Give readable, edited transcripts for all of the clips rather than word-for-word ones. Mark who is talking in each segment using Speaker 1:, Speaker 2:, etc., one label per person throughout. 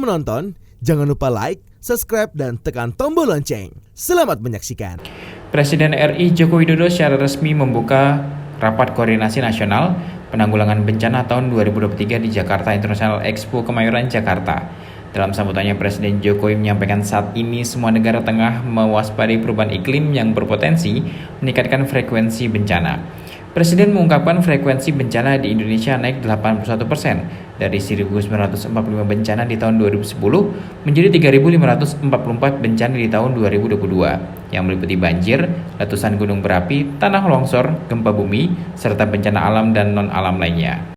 Speaker 1: menonton, jangan lupa like, subscribe, dan tekan tombol lonceng. Selamat menyaksikan.
Speaker 2: Presiden RI Joko Widodo secara resmi membuka Rapat Koordinasi Nasional Penanggulangan Bencana tahun 2023 di Jakarta International Expo Kemayoran, Jakarta. Dalam sambutannya, Presiden Jokowi menyampaikan saat ini semua negara tengah mewaspadai perubahan iklim yang berpotensi meningkatkan frekuensi bencana. Presiden mengungkapkan frekuensi bencana di Indonesia naik 81% dari 1.945 bencana di tahun 2010 menjadi 3.544 bencana di tahun 2022 yang meliputi banjir, letusan gunung berapi, tanah longsor, gempa bumi, serta bencana alam dan non-alam lainnya.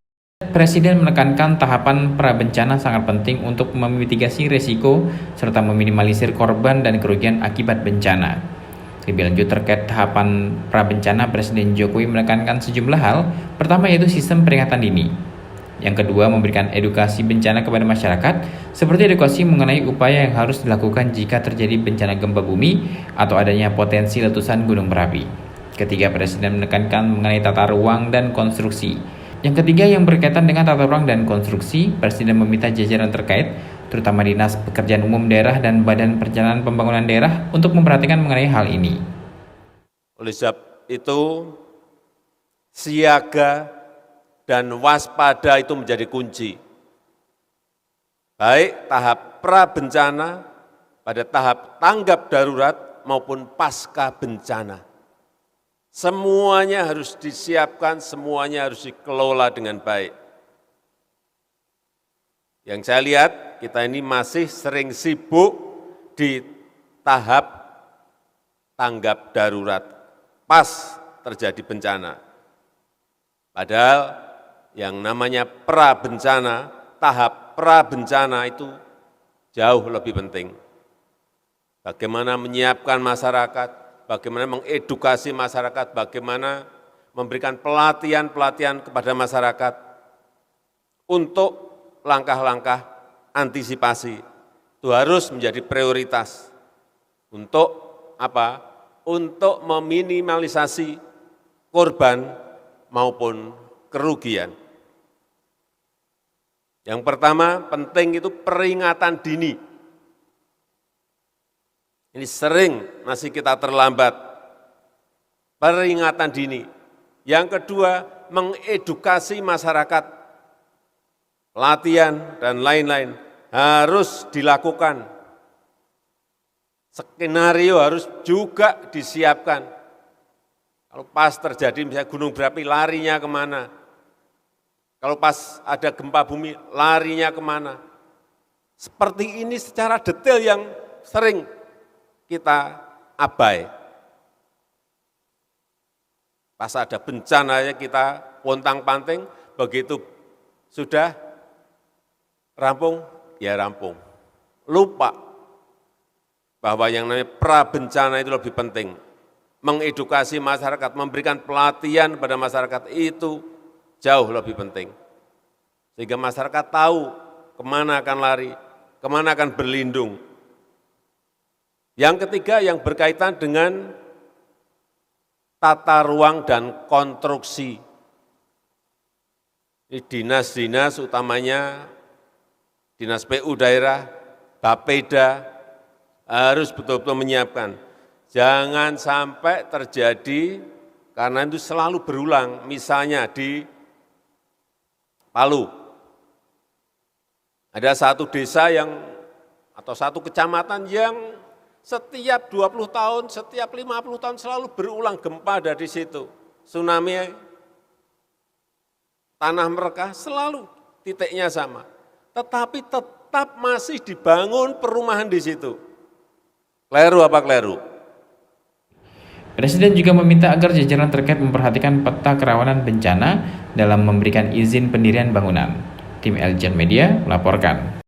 Speaker 2: Presiden menekankan tahapan prabencana sangat penting untuk memitigasi risiko serta meminimalisir korban dan kerugian akibat bencana. Lebih lanjut terkait tahapan prabencana, Presiden Jokowi menekankan sejumlah hal. Pertama yaitu sistem peringatan dini. Yang kedua, memberikan edukasi bencana kepada masyarakat, seperti edukasi mengenai upaya yang harus dilakukan jika terjadi bencana gempa bumi atau adanya potensi letusan gunung berapi. Ketiga, Presiden menekankan mengenai tata ruang dan konstruksi. Yang ketiga, yang berkaitan dengan tata ruang dan konstruksi, Presiden meminta jajaran terkait, terutama Dinas Pekerjaan Umum Daerah dan Badan Perencanaan Pembangunan Daerah untuk memperhatikan mengenai hal ini.
Speaker 3: Oleh sebab itu, siaga dan waspada itu menjadi kunci. Baik tahap prabencana, pada tahap tanggap darurat maupun pasca bencana. Semuanya harus disiapkan, semuanya harus dikelola dengan baik. Yang saya lihat, kita ini masih sering sibuk di tahap tanggap darurat pas terjadi bencana. Padahal yang namanya prabencana, tahap prabencana itu jauh lebih penting. Bagaimana menyiapkan masyarakat, bagaimana mengedukasi masyarakat, bagaimana memberikan pelatihan-pelatihan kepada masyarakat untuk langkah-langkah antisipasi. Itu harus menjadi prioritas. Untuk apa? Untuk meminimalisasi korban maupun kerugian. Yang pertama, penting itu peringatan dini. Ini sering masih kita terlambat. Peringatan dini. Yang kedua, mengedukasi masyarakat. Pelatihan dan lain-lain harus dilakukan. Skenario harus juga disiapkan. Kalau pas terjadi misalnya gunung berapi, larinya kemana? Kalau pas ada gempa bumi, larinya kemana? Seperti ini secara detail yang sering kita abai. Pas ada bencana ya kita pontang-panting, begitu sudah rampung, ya rampung. Lupa bahwa yang namanya prabencana itu lebih penting. Mengedukasi masyarakat, memberikan pelatihan pada masyarakat itu jauh lebih penting. Sehingga masyarakat tahu kemana akan lari, kemana akan berlindung. Yang ketiga yang berkaitan dengan tata ruang dan konstruksi. Ini dinas-dinas utamanya Dinas PU daerah, Bapeda harus betul-betul menyiapkan. Jangan sampai terjadi, karena itu selalu berulang, misalnya di Palu. Ada satu desa yang, atau satu kecamatan yang setiap 20 tahun, setiap 50 tahun selalu berulang gempa dari situ. Tsunami, tanah mereka selalu titiknya sama. Tetapi tetap masih dibangun perumahan di situ. Kleru apa kleru?
Speaker 2: Presiden juga meminta agar jajaran terkait memperhatikan peta kerawanan bencana dalam memberikan izin pendirian bangunan. Tim Eljan Media melaporkan.